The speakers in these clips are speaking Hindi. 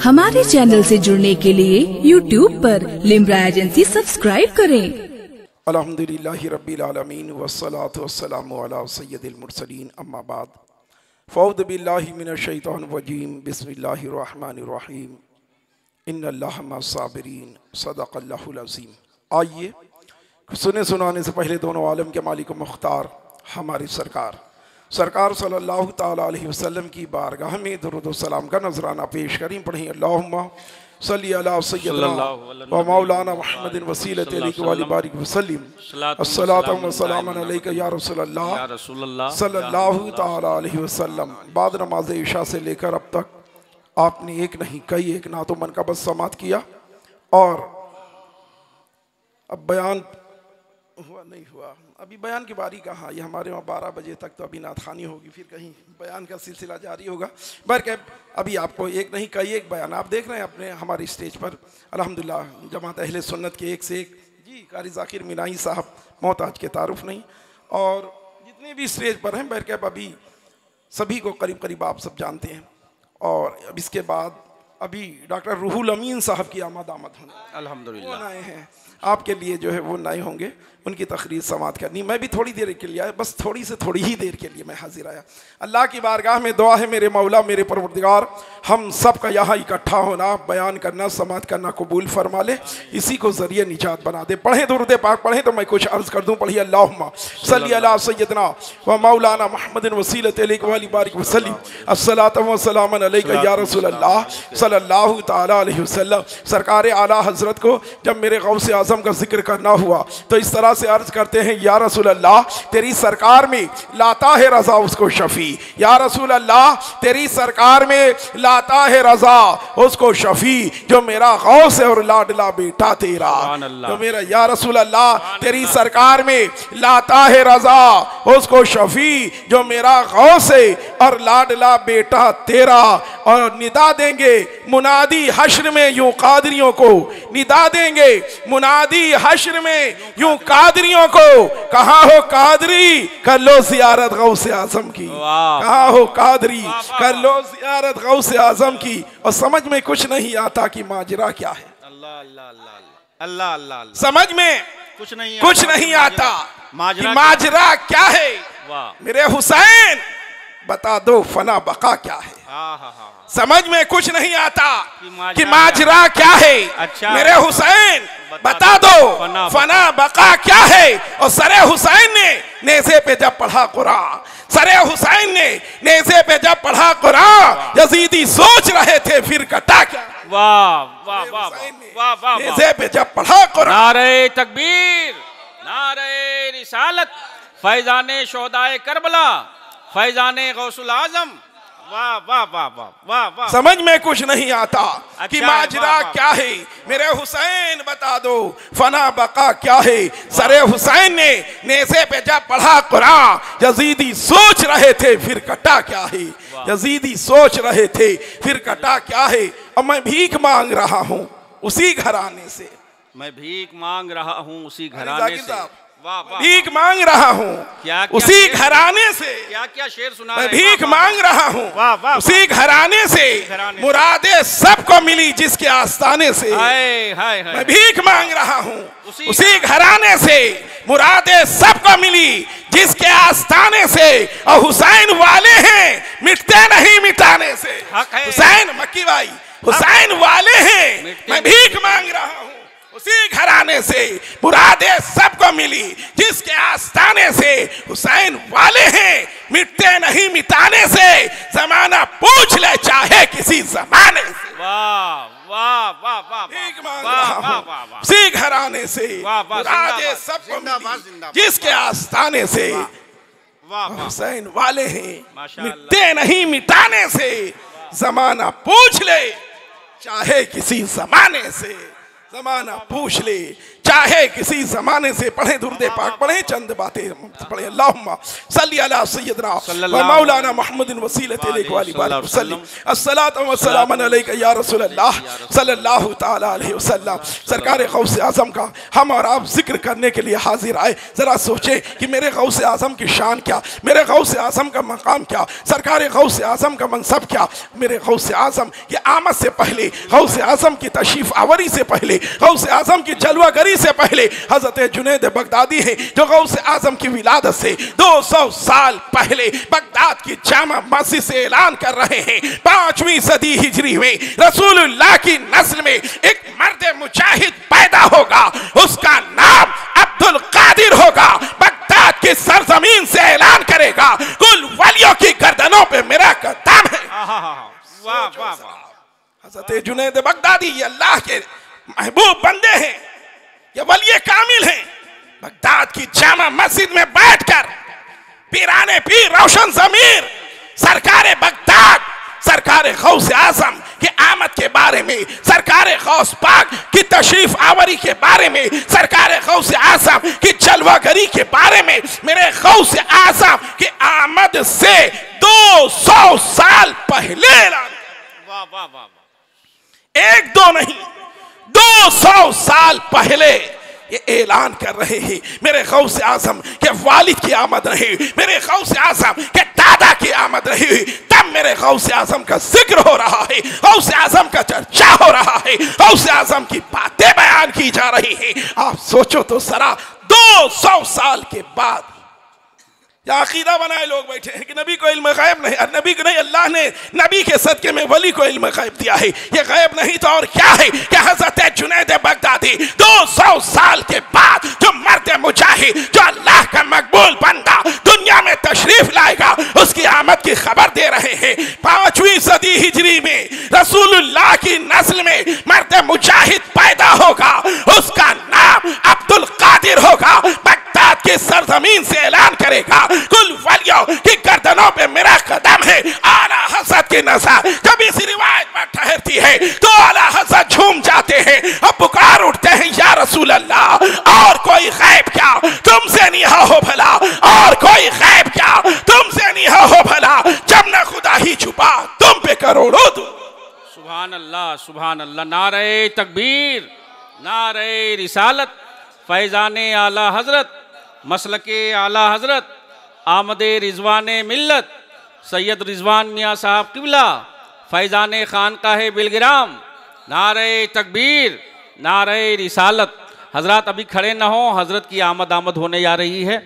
हमारे चैनल से जुड़ने के लिए YouTube पर लिम्रा एजेंसी सब्सक्राइब करें। अल्हम्दुलिल्लाहि रब्बिल आलमीन वस्सलातु वस्सलामु अला सय्यदिल मुरसलीन अम्मा बाद फ़अऊज़ु बिल्लाहि मिनश शैतानिर रजीम बिस्मिल्लाहिर रहमानिर रहीम इन्नल्लाहा मस्साबिरीन सदक़ल्लाहुल अज़ीम। आइए सुने सुनाने से पहले दोनों आलम के मालिक मुख्तार हमारी सरकार सल्लल्लाहु ताला अलैहि वसल्लम की बारगाह में दुरूद व सलाम का नजराना पेश करें। पढ़ें अल्लाहुम्मा सल्ली अला सय्यदना व मौलाना मुहम्मदिन वसीलत अलैहि व बारिक वसल्लिम अस्सलातु व सलामन अलैका या रसूलल्लाह सल्लल्लाहु ताला अलैहि वसल्लम। बाद नमाज इशा से लेकर अब तक आपने एक नहीं कई एक ना तो मन का बस समात किया और अब बयान हुआ नहीं हुआ, अभी बयान की बारी कहाँ, ये हमारे वहाँ 12 बजे तक तो अभी नाथखानी होगी, फिर कहीं बयान का सिलसिला जारी होगा। बहरकैफ अभी आपको एक नहीं कई एक बयान आप देख रहे हैं अपने हमारी स्टेज पर अल्हम्दुलिल्लाह जमात अहले सुन्नत के एक से एक जी कारी ज़ाकिर मीनाई साहब मोहताज के तारुफ नहीं और जितने भी स्टेज पर हैं बहरकैफ अभी सभी को करीब करीब आप सब जानते हैं। और अब इसके बाद अभी डॉक्टर रूहुल अमीन साहब की आमद होने अल्हम्दुलिल्लाह वो नए हैं, आपके लिए जो है वो नए होंगे, उनकी तकरीर समात करनी। मैं भी थोड़ी देर के लिए आया, बस थोड़ी से थोड़ी ही देर के लिए मैं हाजिर आया। अल्लाह की बारगाह में दुआ है मेरे मौला मेरे परवरदिगार हम सब का यहाँ इकट्ठा होना बयान करना समात करना कबूल फरमा ले, इसी को ज़रिए निजात बना दे। पढ़ें दुरूद पाक पढ़ें तो मैं कुछ अर्ज़ कर दूँ। पढ़िए अल्लाहुम्मा सल्ली अला सय्यदना व मौलाना मुहम्मदिन वसीलत अलैहि व बारिक वसल्लिम अस्सलातु व सलामन अलैका या रसूलल्लाह सल्लल्लाहु ताला अलैहि वसल्लम। सरकार आला हज़रत को जब मेरे गौसे आज़म का जिक्र करना हुआ तो इस तरह से अर्ज करते हैं या रसूल अल्लाह तेरी सरकार में लाता है रजा उसको शफी, या रसूल अल्लाह तेरी सरकार में लाता है रजा उसको शफी जो मेरा गौस है और लाडला बेटा तेरा। जो मेरा या रसूल अल्लाह तेरी सरकार में लाता है रजा उसको शफी जो मेरा गौस है और लाडला बेटा तेरा। और निदा देंगे मुनादी हश्र में यूं कादरियों को, निदा देंगे मुनादी हश्र में यूं कादरियों को, कहाँ हो कादरी कर लो ज़ियारत गौसे आज़म की, कहाँ हो कादरी कर लो ज़ियारत गौसे आज़म की। और समझ में कुछ नहीं आता कि माजरा क्या है, अल्लाह अल्लाह अल्लाह अल्लाह अल्लाह समझ में कुछ नहीं आता कि माजरा क्या है। मेरे हुसैन बता दो फना बका क्या है, समझ में कुछ नहीं आता कि माजरा क्या है। अच्छा। मेरे हुसैन बता दो फना बका क्या है। और सरे हुसैन ने नेज़े पे जब पढ़ा कुरान, सरे हुसैन ने नेज़े पे जब पढ़ा कुरान यजीदी सोच रहे थे फिर कटा क्या। वाह वाह वाह वाह वाह। नेज़े पे जब पढ़ा कुरान, नारे तकबीर नारे रिसालत फैजाने शोहदाए करबला फैजाने गौसुल आजम। वाह वाह वाह वाह वाह वाह। समझ में कुछ नहीं आता कि माजरा वाह, क्या है। मेरे हुसैन बता दो फना बका क्या है। सरे हुसैन ने नेज़े पे जब पढ़ा कुरान यजीदी सोच रहे थे फिर कटा क्या है, यजीदी सोच रहे थे फिर कटा क्या है। अब मैं भीख मांग रहा हूँ उसी घराने से, मैं भीख मांग रहा हूँ उसी घराने से, भीख मांग रहा हूँ उसी घराने से। क्या क्या शेर सुना, मैं भीख मांग रहा हूँ उसी घराने से, मुरादे सबको मिली जिसके आस्ताने से। मैं भीख मांग रहा हूँ उसी घराने से, मुरादे सबको मिली जिसके आस्ताने से। और हुसैन वाले हैं मिटते नहीं मिटाने से। हुसैन मक्की भाई हुसैन वाले हैं, मैं भीख मांग रहा हूँ उसी घराने से, मुरादे सबको मिली जिसके आस्ताने से। हुसैन वाले हैं मिटते नहीं मिटाने से, जमाना पूछ ले चाहे किसी जमाने से। वाह वाह वाह वाह। भीख मांग रहा हूं उसी घराने से, मुरादे सबको मिली जिसके आस्ताने से। हुसैन वाले हैं मिटते नहीं मिटाने से, जमाना पूछ ले चाहे किसी जमाने से, जमाना पूछ ले चाहे किसी जमाने से पढ़े, दुरूद पाक पढ़े, चंद बातें पढ़े। अल्लाहुम्मा सल्ली अला सय्यदना व मौलाना मुहम्मदिन वसीलत इलैका वाली बारिक वसल्लम अस्सलातु वस्सलामु अलैका या रसूलल्लाह सल्लल्लाहु तआला अलैहि वसल्लम। सरकार गौसे आजम का हम और आप जिक्र करने के लिए हाजिर आए। जरा सोचे कि मेरे गौसे आजम की शान क्या, मेरे गौसे आजम का मकाम क्या, सरकार गौसे आजम का मनसब क्या। मेरे गौसे आजम की आमद से पहले, गौसे आजम की तशरीफ आवरी से पहले, गौसे आजम की जलवागरी से पहले हजरत जुनैद बगदादी है जो गौसे आजम की विलादत से 200 साल पहले बगदाद की जामा मस्जिद से ऐलान कर रहे हैं 5वीं सदी हिजरी में रसूलुल्लाह की नस्ल में एक मर्द मुजाहिद पैदा होगा, उसका नाम अब्दुल कादिर होगा। बगदाद की सरजमीन से ऐलान करेगा कुल वलियों की गर्दनों पे मेरा कदम है। वाह वाह वाह। हजरत जुनैद बगदादी ये अल्लाह के महबूब बंदे हैं, ये वली कामिल हैं। बगदाद की जामा मस्जिद में बैठकर पीराने पीर रोशन ज़मीर सरकार बगदाद, सरकार गौसे आजम की आमद के बारे में, सरकार गौस पाक की तशरीफ आवरी के बारे में, सरकार गौसे आजम की जलवागरी के बारे में, मेरे गौसे आजम की आमद से 200 साल पहले ऐलान। वाह वाह वाह। एक दो नहीं, 200 साल पहले ये ऐलान कर रहे हैं मेरे गौसे आजम के वालिद की आमद रही, मेरे गौसे आजम के दादा की आमद रही। तब मेरे गौसे आजम का जिक्र हो रहा है, गौसे आजम का चर्चा हो रहा है, गौसे आजम की बातें बयान की जा रही है। आप सोचो तो सरा 200 साल के बाद या अकीदा बनाए लोग बैठे हैं कि नबी को इल्म गैब नहीं, और नबी को नहीं, अल्लाह ने नबी के सदके में वली को इल्म गैब दिया है। ये गैब नहीं तो और क्या है कि हजरत जुनैद बगदादी 200 साल के बाद जो मर्द मुजाहिद, जो अल्लाह का मकबूल बंदा दुनिया में तशरीफ लाएगा, उसकी आमद की खबर दे रहे हैं। 5वीं सदी हिजरी में रसूलुल्लाह की नस्ल में मर्द मुजाहिद पैदा होगा, उसका नाम अब्दुल कादिर होगा। बगदाद की सरजमीन से ऐलान करेगा कुल वलियों की गर्दनों पे मेरा कदम है। आला हज़रत की नज़र जब इस रिवायत में ठहरती है तो आला हज़रत झूम जाते हैं और पुकार उठते हैं, या रसूल अल्लाह, और कोई गैब क्या तुमसे नहीं हो भला, और कोई गैब क्या तुमसे नहीं हो भला, जब न खुदा ही छुपा तुम पे करोड़ों दो। सुभान अल्लाह सुभान अल्लाह। नारे तकबीर, नारे रिसालत, फैज़ाने आला हजरत, मसलके आला हजरत, आमदे रिजवाने मिल्लत, सैयद रिजवान मियाँ साहब किबला, फैज़ाने खानकाहे बिलगिराम। नारे तकबीर, नारे रिसालत। हजरत अभी खड़े ना हो, हजरत की आमद होने जा रही है।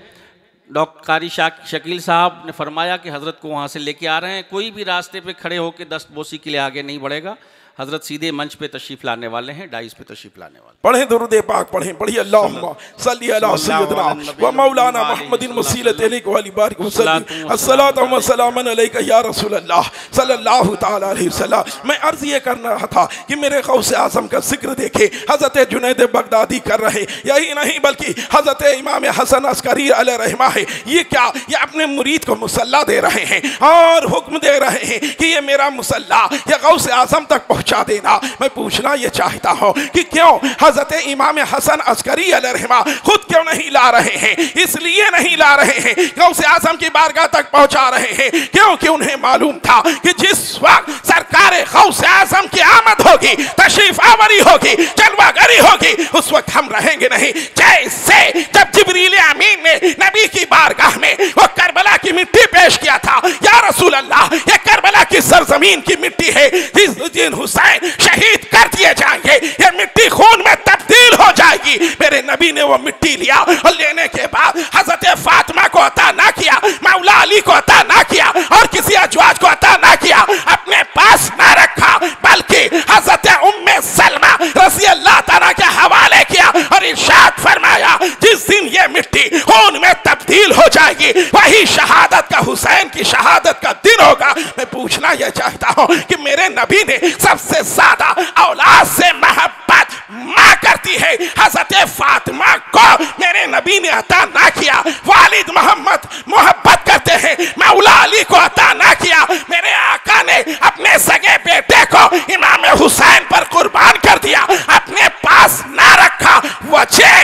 डॉक्टर कारी शकील साहब ने फरमाया कि हजरत को वहाँ से लेके आ रहे हैं। कोई भी रास्ते पे खड़े होकर दस्तबोसी के लिए आगे नहीं बढ़ेगा। हजरत सीधे मंच पे तशरीफ लाने वाले हैं, डाइस पे तशरीफ लाने वाले। पढ़े दुरूद पाक पढ़े, पढ़िए अल्लाहुम्मा सल्ली अला सय्यदना व मौलाना मुहम्मदिन वसीलत इलैका वाली बारिक वसल्लम अस्सलातु वस्सलामु अलैका या रसूलल्लाह सल्लल्लाहु तआला अलैहि वसल्लम। मैं अर्ज ये कर रहा था कि मेरे गौसे आजम का जिक्र देखे हजरत जुनैद बगदादी कर रहे, यही नहीं बल्कि हजरत इमाम हसन अस्करी अलैहि रहमा है। ये क्या, ये अपने मुरीद को मुसल्ला दे रहे हैं और हुक्म दे रहे हैं कि ये मेरा मुसल्ला ये गौसे आजम तक पहुंचा देना। मैं पूछना यह चाहता हूं कि क्यों हजरत इमाम हसन अस्करी अलैहिर्रहमा खुद क्यों नहीं ला रहे हैं? इसलिए नहीं ला रहे हैं, गौसे आजम की बारगाह तक पहुंचा रहे हैं क्योंकि उन्हें मालूम था कि जिस वक्त सरकार गौसे आजम की आमद होगी, तशरीफ आवरी होगी, जलवागरी होगी, उस वक्त हम रहेंगे नहीं। जैसे जब जिब्रील अमीन ने नबी की बारगाह में वो करबला की मिट्टी पेश किया था, या रसूल अल्लाह ये करबला की सरजमीन की मिट्टी है, जिस दिन हुसैन शहीद कर दिए जाएंगे ये मिट्टी खून में तब्दील हो जाएगी। मेरे नबी ने वो मिट्टी लिया और लेने के बाद हजरत फातिमा को अता ना किया, मौला अली को अता ना किया और किसी अजवाज को अता ना किया, अपने पास ना रखा, बल्कि हजरत उम्मे सलमा रज़ी अल्लाह तआला के हवाले किया और इरशाद फरमाया जिस दिन ये मिट्टी खून में तब्दील हो जाएगी वही शहादत का, हुसैन की शहादत का दिन होगा। मैं पूछना यह चाहता हूं कि मेरे नबी ने सबसे ज्यादा औलाद से मोहब्बत मां करती है, हजरत फातिमा को मेरे नबी ने अता ना किया। वालिद मोहम्मद मोहब्बत करते हैं, मौला अली को अता ना किया। मेरे आका ने अपने सगे बेटे को इमाम हुसैन पर कुर्बान कर दिया, अपने पास ना रखा। वजह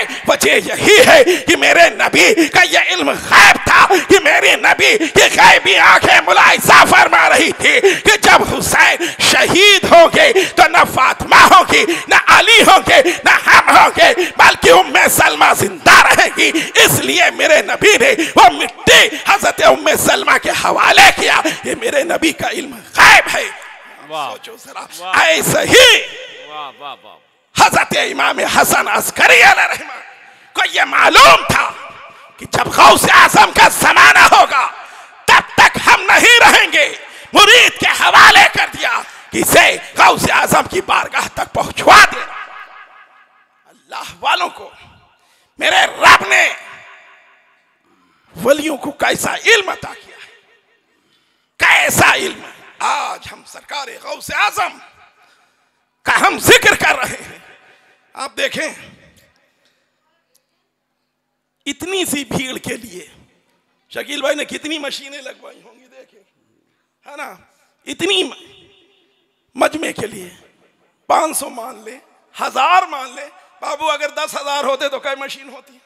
यही है कि मेरे नबी का ये इल्म गैब था कि मेरे नबी की गैबी आंखें मुलाहिजा फरमा रही थी कि जब हुसैन शहीद होंगे तो न फातिमा होगी, न अली होंगे, न हम होंगे, बल्कि उम्मे सलमा जिंदा रहेगी। इसलिए मेरे नबी ने वो मिट्टी हजरत उम्मे सलमा के हवाले किया। ये मेरे नबी का इल्म गैब है। सोचो जरा, ऐसे ही हजरत इमाम हसन अस्करी अलैहिर्रहमा को ये मालूम था कि जब गौस आजम का जमाना होगा तब तक हम नहीं रहेंगे। मुरीद के हवाले कर दिया कि इसे गौस आजम की बारगाह तक पहुंचवा देना। अल्लाह वालों को मेरे रब ने वलियों को कैसा इल्म अता किया है, कैसा इल्म। आज हम सरकार गौस आजम का हम जिक्र कर रहे हैं। आप देखें, इतनी सी भीड़ के लिए शकील भाई ने कितनी मशीनें लगवाई होंगी, देखें, है ना। इतनी मजमे के लिए 500 मान ले, 1000 मान ले बाबू, अगर 10,000 होते तो क्या मशीन होती,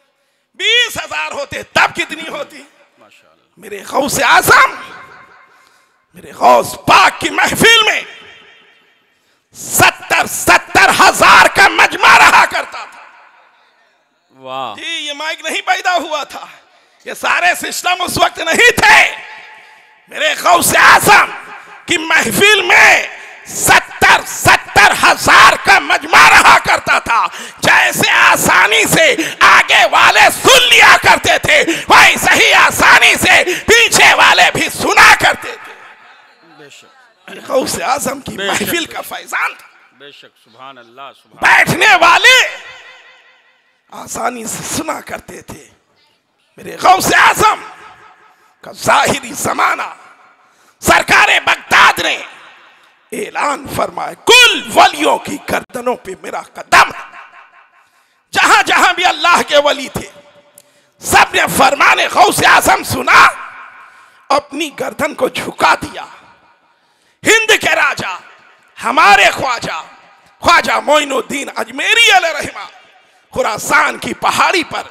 20,000 होते तब कितनी होती। माशाअल्लाह। मेरे गौस आजम, मेरे गौस पाक की महफिल में 70,000 का मजमा रहा करता था। वाह जी, ये माइक नहीं पैदा हुआ था, ये सारे सिस्टम उस वक्त नहीं थे। मेरे गौस आजम की महफिल में 70,000 का मजमा रहा करता था। जैसे आसानी से आगे वाले सुन लिया करते थे, वैसे ही आसानी से पीछे वाले भी सुना करते थे। गौस आजम की महफिल का फैजान था। बेशक, सुभान अल्लाह, सुभान। बैठने वाले आसानी से सुना करते थे। मेरे गौस आजम का जाहिरी जमाना सरकारे बगदाद ने ऐलान फरमाया, कुल वलियों की गर्दनों पे मेरा कदम। जहां जहां भी अल्लाह के वली थे, सबने फरमाने गौस आजम सुना, अपनी गर्दन को झुका दिया। हिंद के राजा हमारे ख्वाजा मोइनुद्दीन अजमेरी अलैहिर्रहमा खुरासान की पहाड़ी पर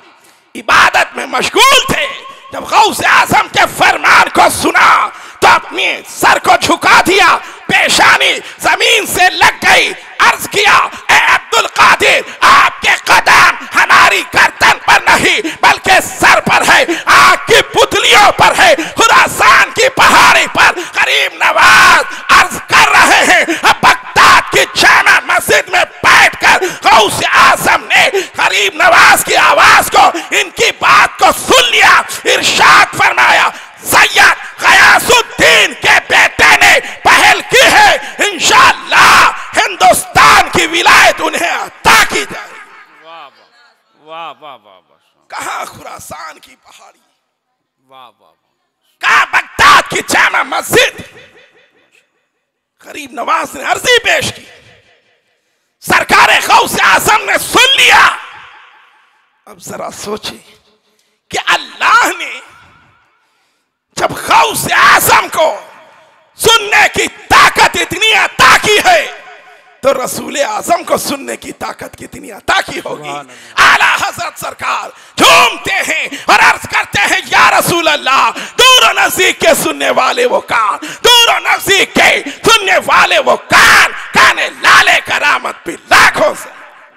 इबादत में मशगूल थे। जब गौस आजम के फरमान को सुना तो अपने सर को झुका दिया, पेशानी जमीन से लग गई। अर्ज किया, ए अब्दुल कादिर, आपके कदम हमारी गर्दन पर नहीं बल्कि सर पर है, आंख की पुतलियों पर है। खुरासान की पहाड़ी पर गरीब नवाज अर्ज कर रहे हैं। अब बगदाद की जामा मस्जिद में बैठकर गौस आजम ने गरीब नवाज की आवाज को, इनकी बात को सुन लिया। इरशाद फरमाया, सैयद गयासुद्दीन के बेटे ने पहल की है, इंशाअल्लाह हिंदुस्तान की विलायत उन्हें अता की जाएगी। वाह वाह वाह वाह वाह। कहां खुरासान की पहाड़ी, वाह वाह, कहां बगदाद की जामा मस्जिद। गरीब नवाज ने अर्जी पेश की, सरकार गौस आजम ने सुन लिया। अब जरा सोचे कि अल्लाह ने जब गौस आजम को सुनने की ताकत इतनी अता की है तो रसूल आजम को सुनने की ताकत कितनी अता की होगी। आला हजरत सरकार झूमते हैं और अर्ज करते हैं, या रसूल अल्लाह, दूर नजदीक के सुनने वाले वो कान, दूर नजदीक के सुनने वाले वो कान, काने लाले करामत भी लाखों से।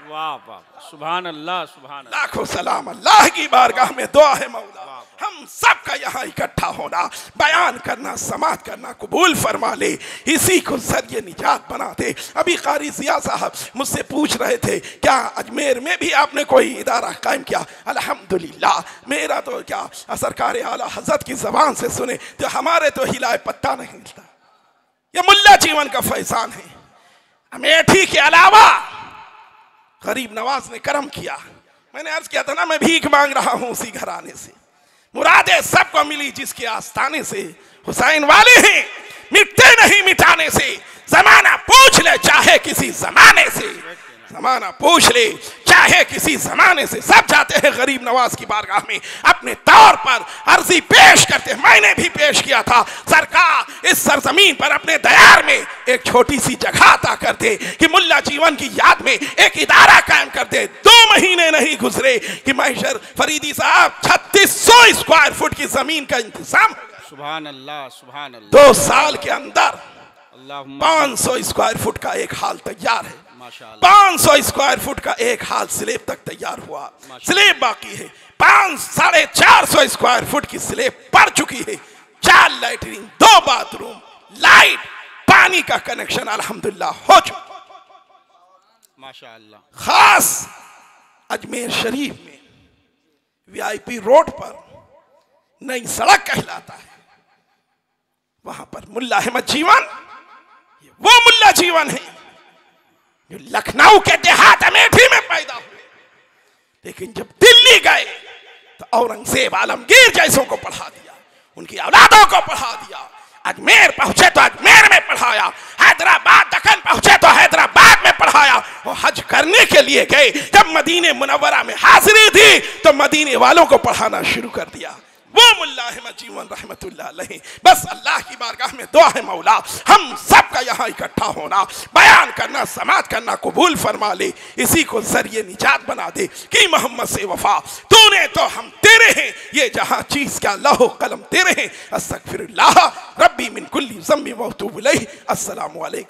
वाह वाह, सुभान अल्लाह, सुभान अल्लाह। लाखों सलाम अल्लाह की बारगाह में दुआ है मौला, हम सब का यहाँ इकट्ठा होना, बयान करना, समात करना कबूल फरमा ले, इसी को जरिए निजात बना दे। अभी कारी जिया साहब मुझसे पूछ रहे थे, क्या अजमेर में भी आपने कोई इदारा कायम किया? अल्हम्दुलिल्लाह, मेरा तो क्या सरकार आला हजरत की जबान से सुने तो हमारे तो हिलाए पत्ता नहीं हिलता। यह मुल्ला जीवन का फैजान है। अमेठी के अलावा गरीब नवाज ने करम किया। मैंने अर्ज किया था ना, मैं भीख मांग रहा हूं उसी घराने से। मुरादे सबको मिली जिसके आस्थाने से। हुसैन वाले हैं, मिटते नहीं मिटाने से। जमाना पूछ ले चाहे किसी जमाने से, जमाना पूछ ले चाहे किसी जमाने से सब जाते हैं गरीब नवाज की बारगाह में अपने तौर पर अर्जी पेश करते हैं। मैंने भी पेश किया था, सरकार इस सरजमीन पर अपने दयार में एक छोटी सी जगह अता कर दे कि मुल्ला जीवन की याद में एक इदारा कायम कर दे। 2 महीने नहीं गुजरे कि महेश्वर फरीदी साहब 3600 स्क्वायर फुट की जमीन का इंतजाम। सुभान अल्लाह, सुभान अल्लाह। 2 साल के अंदर अल्लाहुम्मा 500 स्क्वायर फुट का एक हाल तैयार है। माशाअल्लाह। 500 स्क्वायर फुट का एक हाल स्लेब तक तैयार हुआ, स्लेब बाकी है। 450 स्क्वायर फुट की स्लेब पड़ चुकी है। 4 लैट्रिन, 2 बाथरूम, लाइट, पानी का कनेक्शन अल्हम्दुलिल्लाह हो चुका। माशाअल्लाह। खास अजमेर शरीफ में VIP रोड पर नई सड़क कहलाता है, वहां पर मुल्ला अहमद जीवन, वो मुल्ला जीवन है जो लखनऊ के देहात अमेठी में पैदा हुए, लेकिन जब दिल्ली गए तो औरंगजेब आलमगीर जैसों को पढ़ा दिया, उनकी औलादों को पढ़ा दिया। अजमेर पहुंचे तो अजमेर में पढ़ाया, हैदराबाद दक्कन पहुंचे तो हैदराबाद में पढ़ाया। वो हज करने के लिए गए, जब मदीने मुनव्वरा में हाजिरी थी तो मदीने वालों को पढ़ाना शुरू कर दिया। वो मुल्ला अहमद जीवन रहमतुल्लाह अलैहि। बस अल्लाह की बारगाह में दुआ है मौला हम सब का यहाँ इकट्ठा होना, बयान करना, समात करना कबूल फरमा ले, इसी को जरिए निजात बना दे कि मोहम्मद से वफा तूने तो हम तेरे हैं, ये जहाँ चीज का लौह कलम तेरे हैं। अस्तगफिरुल्लाह रब्बी मिन कुल्ली ज़म्बि व अतूबु इलैहि। अस्सलामु अलैकुम।